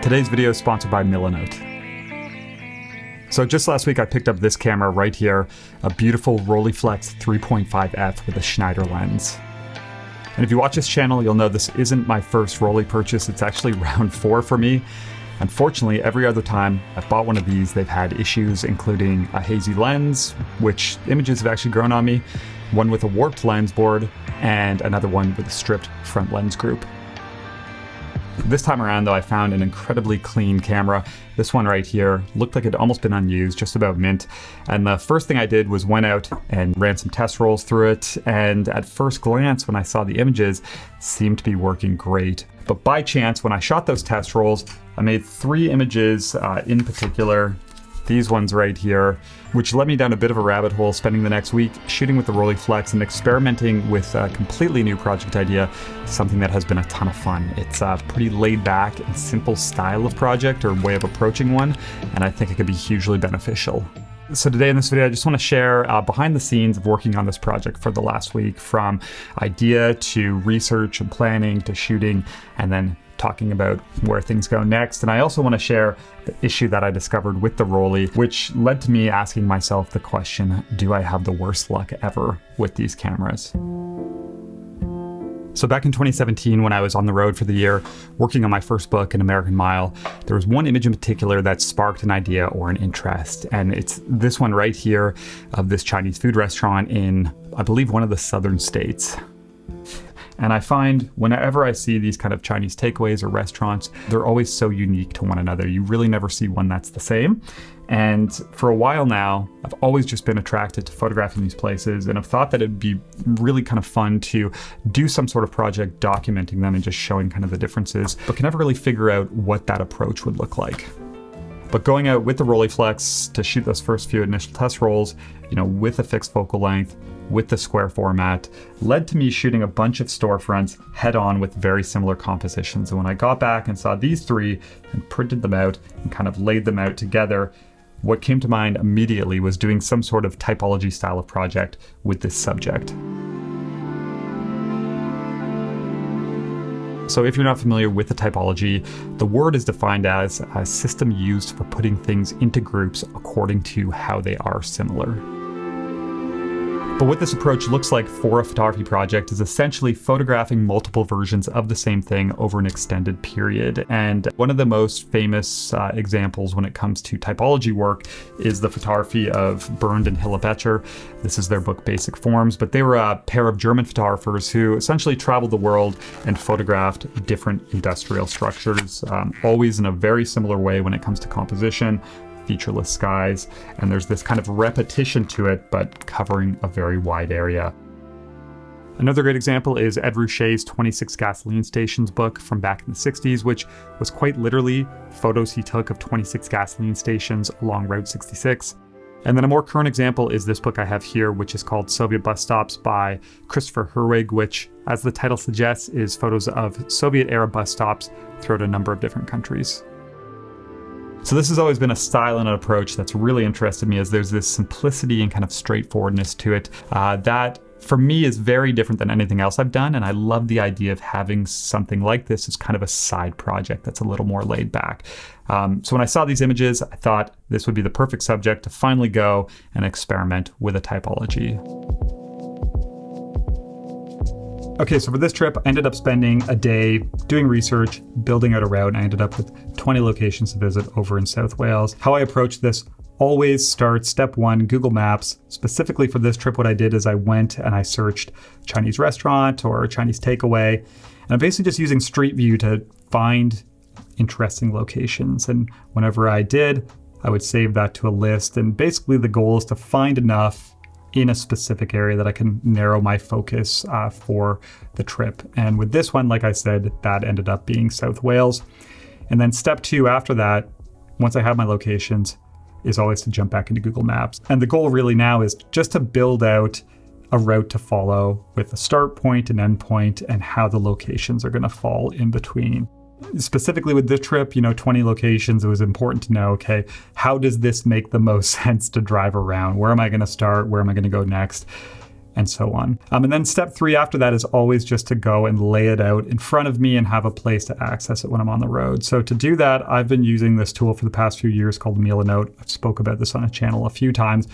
Today's video is sponsored by Milanote. So just last week I picked up this camera right here, a beautiful Rolleiflex 3.5f with a Schneider lens. And if you watch this channel, you'll know this isn't my first Rollei purchase, it's actually round 4 for me. Unfortunately, every other time I've bought one of these, they've had issues, including a hazy lens, which images have actually grown on me, one with a warped lens board, and another one with a stripped front lens group. This time around though, I found an incredibly clean camera. This one right here looked like it'd almost been unused, just about mint. And the first thing I did was went out and ran some test rolls through it. And at first glance, when I saw the images, it seemed to be working great. But by chance, when I shot those test rolls, I made 3 images in particular. These ones right here, which led me down a bit of a rabbit hole, spending the next week shooting with the Rolleiflex and experimenting with a completely new project idea, something that has been a ton of fun. It's a pretty laid back and simple style of project or way of approaching one, and I think it could be hugely beneficial. So today in this video, I just want to share behind the scenes of working on this project for the last week, from idea to research and planning to shooting, and then talking about where things go next. And I also want to share the issue that I discovered with the Rollei, which led to me asking myself the question, do I have the worst luck ever with these cameras? So back in 2017, when I was on the road for the year, working on my first book, An American Mile, there was one image in particular that sparked an idea or an interest. And it's this one right here of this Chinese food restaurant in, I believe, one of the southern states. And I find whenever I see these kind of Chinese takeaways or restaurants, they're always so unique to one another. You really never see one that's the same. And for a while now, I've always just been attracted to photographing these places, and I've thought that it'd be really kind of fun to do some sort of project documenting them and just showing kind of the differences, but can never really figure out what that approach would look like. But going out with the Rolleiflex to shoot those first few initial test rolls, with a fixed focal length, with the square format, led to me shooting a bunch of storefronts head on with very similar compositions. And when I got back and saw these 3 and printed them out and kind of laid them out together, what came to mind immediately was doing some sort of typology style of project with this subject. So if you're not familiar with the typology, the word is defined as a system used for putting things into groups according to how they are similar. But what this approach looks like for a photography project is essentially photographing multiple versions of the same thing over an extended period. And one of the most famous examples when it comes to typology work is the photography of Bernd and Hilla Becher. This is their book Basic Forms, but they were a pair of German photographers who essentially traveled the world and photographed different industrial structures, always in a very similar way when it comes to composition, featureless skies, and there's this kind of repetition to it, but covering a very wide area. Another great example is Ed Ruscha's 26 Gasoline Stations book from back in the 60s, which was quite literally photos he took of 26 gasoline stations along Route 66. And then a more current example is this book I have here, which is called Soviet Bus Stops by Christopher Herwig, which, as the title suggests, is photos of Soviet-era bus stops throughout a number of different countries. So this has always been a style and an approach that's really interested me, as there's this simplicity and kind of straightforwardness to it that for me is very different than anything else I've done. And I love the idea of having something like this as kind of a side project that's a little more laid back. So when I saw these images, I thought this would be the perfect subject to finally go and experiment with a typology. Okay, so for this trip, I ended up spending a day doing research, building out a route, and I ended up with 20 locations to visit over in South Wales. How I approach this always starts, step 1, Google Maps. Specifically for this trip, what I did is I went and I searched Chinese restaurant or Chinese takeaway, and I'm basically just using Street View to find interesting locations. And whenever I did, I would save that to a list. And basically the goal is to find enough in a specific area that I can narrow my focus for the trip. And with this one, like I said, that ended up being South Wales. And then step 2 after that, once I have my locations, is always to jump back into Google Maps. And the goal really now is just to build out a route to follow with a start point, an end point, and how the locations are going to fall in between. Specifically with this trip, 20 locations, it was important to know, okay, how does this make the most sense to drive around? Where am I going to start? Where am I going to go next? and so on. And then step 3 after that is always just to go and lay it out in front of me and have a place to access it when I'm on the road. So to do that, I've been using this tool for the past few years called Milanote. I've spoke about this on a channel a few times.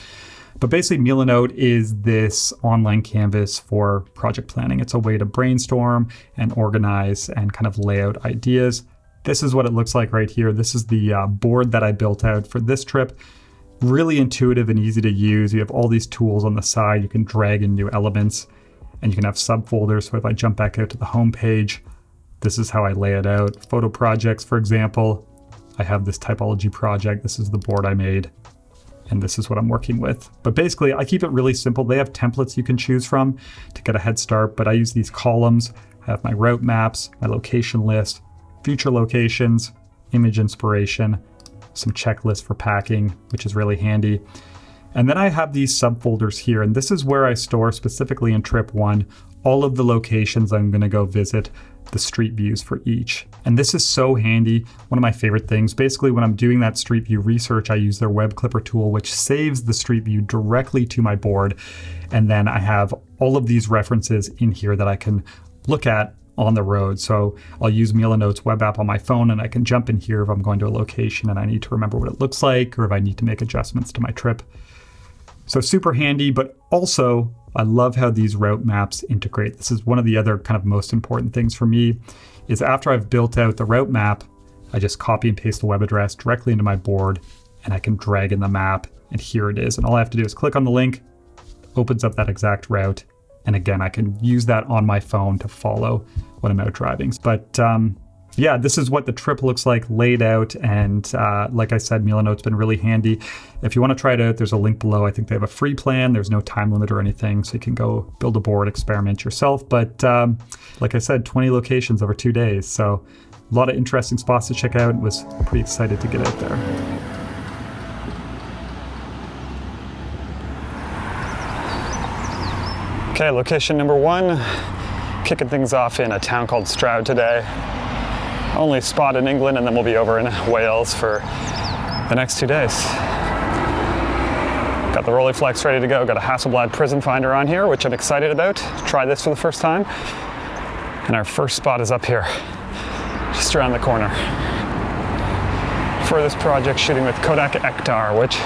But basically, Milanote is this online canvas for project planning. It's a way to brainstorm and organize and kind of lay out ideas. This is what it looks like right here. This is the board that I built out for this trip. Really intuitive and easy to use. You have all these tools on the side. You can drag in new elements and you can have subfolders. So if I jump back out to the home page, this is how I lay it out. Photo projects, for example, I have this typology project. This is the board I made. And this is what I'm working with. But basically, I keep it really simple. They have templates you can choose from to get a head start, but I use these columns. I have my route maps, my location list, future locations, image inspiration, some checklists for packing, which is really handy. And then I have these subfolders here, and this is where I store specifically in trip 1 all of the locations I'm going to go visit, the street views for each. And this is so handy, one of my favorite things. Basically, when I'm doing that street view research, I use their web clipper tool, which saves the street view directly to my board. And then I have all of these references in here that I can look at on the road. So I'll use Milanote's web app on my phone and I can jump in here if I'm going to a location and I need to remember what it looks like or if I need to make adjustments to my trip. So super handy, but also I love how these route maps integrate. This is one of the other kind of most important things for me is after I've built out the route map, I just copy and paste the web address directly into my board and I can drag in the map and here it is. And all I have to do is click on the link, opens up that exact route. And again, I can use that on my phone to follow when I'm out driving. But yeah, this is what the trip looks like laid out. And like I said, Milanote's been really handy. If you want to try it out, there's a link below. I think they have a free plan. There's no time limit or anything. So you can go build a board, experiment yourself. But like I said, 20 locations over 2 days. So a lot of interesting spots to check out. Was pretty excited to get out there. Okay, location number 1, kicking things off in a town called Stroud today. Only spot in England, and then we'll be over in Wales for the next 2 days. Got the Rolleiflex ready to go. Got a Hasselblad Prism Finder on here, which I'm excited about. Try this for the first time. And our first spot is up here, just around the corner. For this project, shooting with Kodak Ektar, which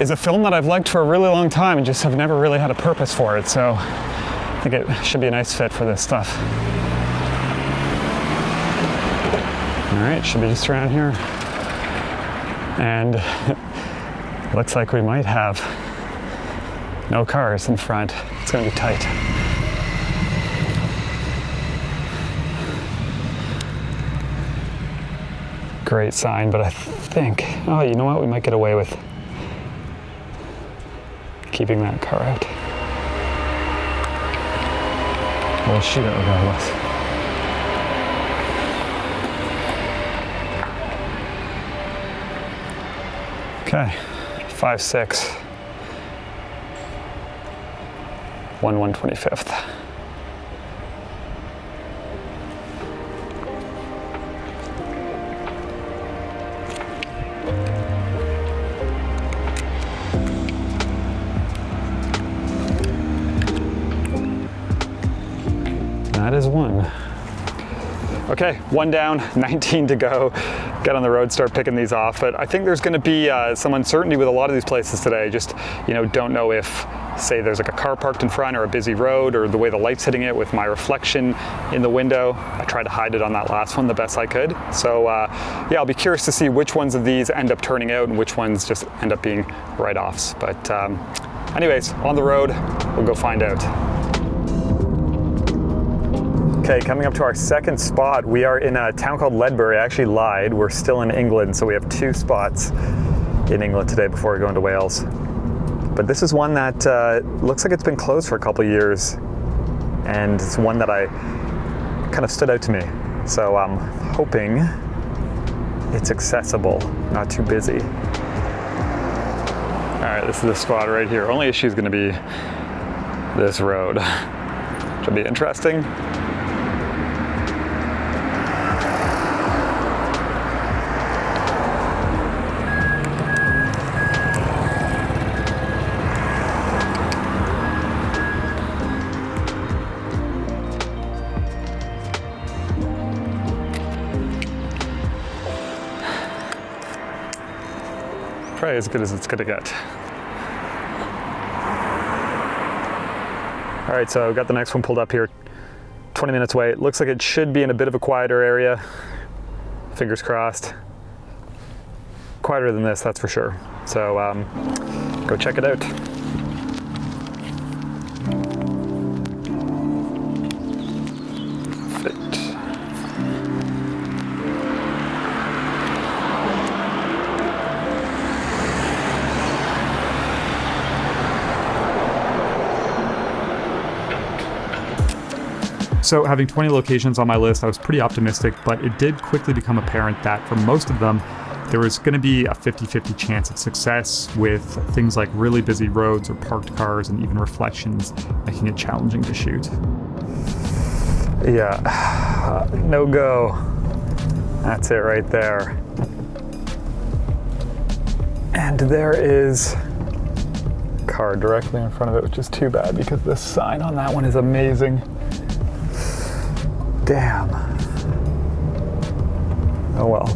is a film that I've liked for a really long time and just have never really had a purpose for it. So I think it should be a nice fit for this stuff. All right, should be just around here. And looks like we might have no cars in front. It's gonna be tight. Great sign, but I think, oh, you know what? We might get away with keeping that car out. We'll shoot it regardless. Okay, 5-6, 1/125th. That is 1. Okay, 1 down, 19 to go. Get on the road, start picking these off. But I think there's gonna be some uncertainty with a lot of these places today. Just, don't know if, say there's like a car parked in front or a busy road or the way the light's hitting it with my reflection in the window. I tried to hide it on that last one the best I could. So yeah, I'll be curious to see which ones of these end up turning out and which ones just end up being write-offs. But anyways, on the road, we'll go find out. Okay, coming up to our second spot, we are in a town called Ledbury. I actually lied, we're still in England, so we have 2 spots in England today before we go into Wales. But this is one that looks like it's been closed for a couple of years, and it's one that kind of stood out to me. So I'm hoping it's accessible, not too busy. All right, this is the spot right here. Only issue is gonna be this road, which will be interesting. probably as good as it's gonna get. All right, so I've got the next one pulled up here, 20 minutes away. It looks like it should be in a bit of a quieter area. Fingers crossed. Quieter than this, that's for sure. So go check it out. So having 20 locations on my list, I was pretty optimistic, but it did quickly become apparent that for most of them, there was going to be a 50-50 chance of success, with things like really busy roads or parked cars and even reflections making it challenging to shoot. Yeah, no go. That's it right there. And there is a car directly in front of it, which is too bad because the sign on that one is amazing. Damn. Oh well.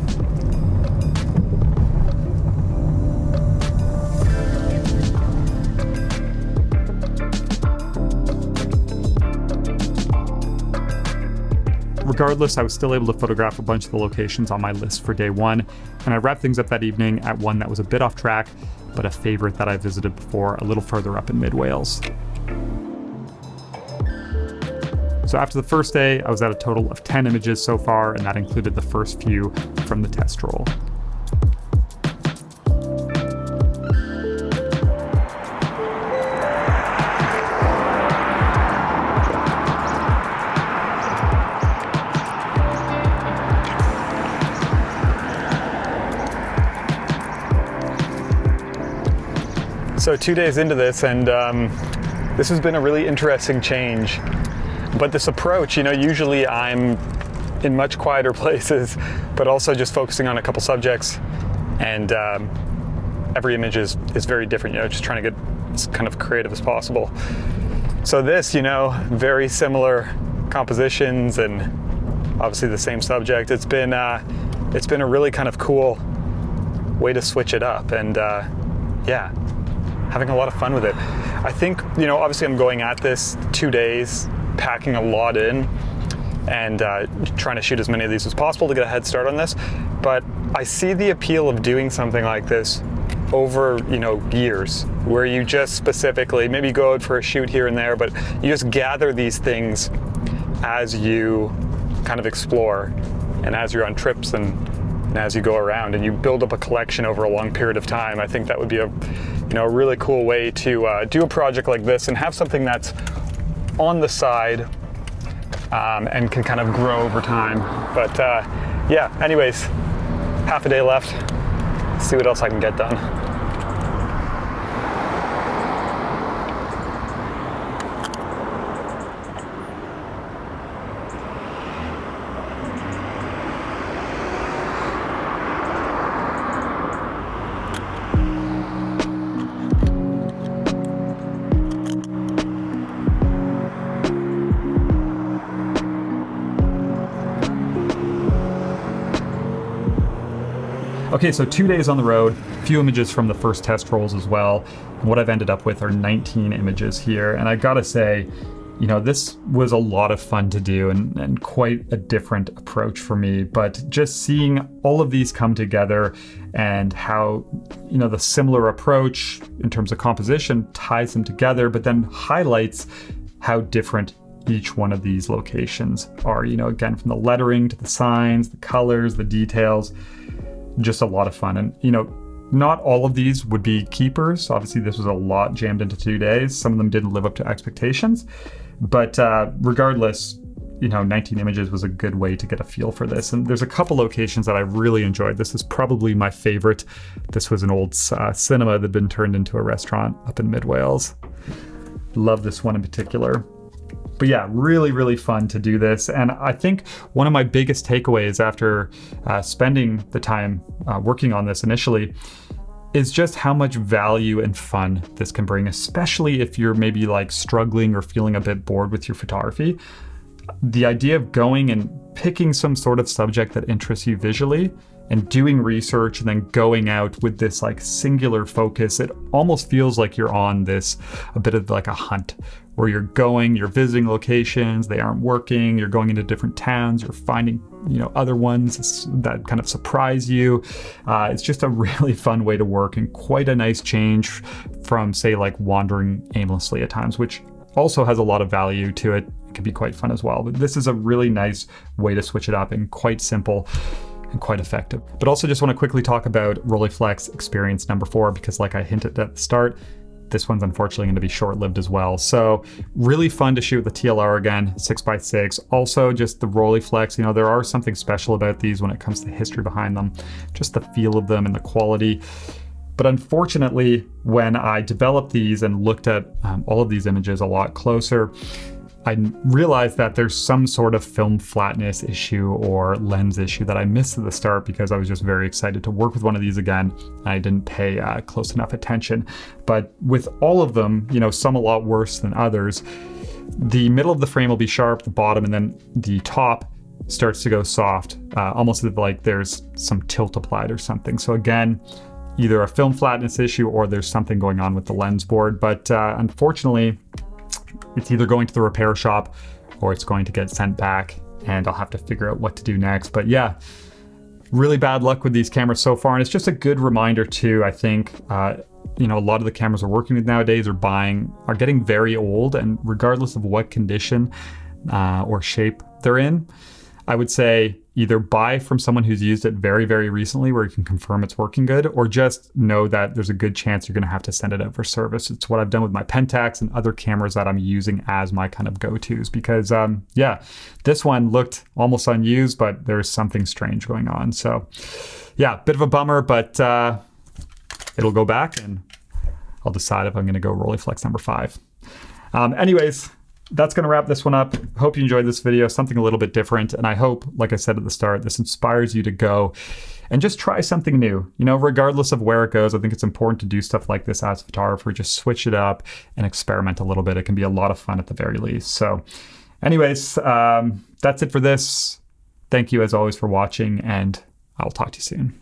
Regardless, I was still able to photograph a bunch of the locations on my list for day one, and I wrapped things up that evening at one that was a bit off track, but a favorite that I visited before, a little further up in mid-Wales. So after the first day, I was at a total of 10 images so far, and that included the first few from the test roll. So 2 days into this, and this has been a really interesting change. But this approach, usually I'm in much quieter places, but also just focusing on a couple subjects, and every image is very different, just trying to get as kind of creative as possible. So this, very similar compositions and obviously the same subject. It's been a really kind of cool way to switch it up, and yeah, having a lot of fun with it. I think, obviously I'm going at this 2 days, packing a lot in, and trying to shoot as many of these as possible to get a head start on this. But I see the appeal of doing something like this over, years, where you just specifically, maybe go out for a shoot here and there, but you just gather these things as you kind of explore and as you're on trips and as you go around, and you build up a collection over a long period of time. I think that would be a really cool way to do a project like this and have something that's on the side and can kind of grow over time. But yeah, anyways, half a day left. See what else I can get done. Okay, so 2 days on the road, a few images from the first test rolls as well. And what I've ended up with are 19 images here. And I gotta say, this was a lot of fun to do and quite a different approach for me. But just seeing all of these come together and how, the similar approach in terms of composition ties them together, but then highlights how different each one of these locations are, again, from the lettering to the signs, the colors, the details. Just a lot of fun. And, not all of these would be keepers. Obviously, this was a lot jammed into 2 days. Some of them didn't live up to expectations. But regardless, 19 images was a good way to get a feel for this. And there's a couple locations that I really enjoyed. This is probably my favorite. This was an old cinema that had been turned into a restaurant up in mid-Wales. Love this one in particular. But yeah, really, really fun to do this. And I think one of my biggest takeaways after spending the time working on this initially is just how much value and fun this can bring, especially if you're maybe like struggling or feeling a bit bored with your photography. the idea of going and picking some sort of subject that interests you visually and doing research and then going out with this like singular focus, it almost feels like you're on this, a bit of like a hunt where you're going, you're visiting locations, they aren't working, you're going into different towns, you're finding, other ones that kind of surprise you. It's just a really fun way to work and quite a nice change from, say, like wandering aimlessly at times, which also has a lot of value to it. It can be quite fun as well. But this is a really nice way to switch it up and quite simple and quite effective. But also just want to quickly talk about Rolleiflex experience number 4, because like I hinted at the start, this one's unfortunately going to be short-lived as well. So really fun to shoot with the TLR again, 6x6. Also just the Rolleiflex, there are something special about these when it comes to the history behind them, just the feel of them and the quality. But unfortunately, when I developed these and looked at all of these images a lot closer, I realized that there's some sort of film flatness issue or lens issue that I missed at the start because I was just very excited to work with one of these again. I didn't pay close enough attention. But with all of them, some a lot worse than others, the middle of the frame will be sharp, the bottom, and then the top starts to go soft, almost as like there's some tilt applied or something. So again, either a film flatness issue or there's something going on with the lens board. But unfortunately, it's either going to the repair shop or it's going to get sent back and I'll have to figure out what to do next. But yeah, really bad luck with these cameras so far. And it's just a good reminder too, I think, a lot of the cameras we're working with nowadays are getting very old, and regardless of what condition or shape they're in, I would say either buy from someone who's used it very, very recently where you can confirm it's working good, or just know that there's a good chance you're going to have to send it out for service. It's what I've done with my Pentax and other cameras that I'm using as my kind of go-tos because, this one looked almost unused, but there's something strange going on. So yeah, bit of a bummer, but it'll go back and I'll decide if I'm going to go Rolleiflex number 5. Anyways, that's going to wrap this one up. Hope you enjoyed this video, something a little bit different. And I hope, like I said at the start, this inspires you to go and just try something new. Regardless of where it goes, I think it's important to do stuff like this as a photographer, just switch it up and experiment a little bit. It can be a lot of fun at the very least. So anyways, that's it for this. Thank you as always for watching, and I'll talk to you soon.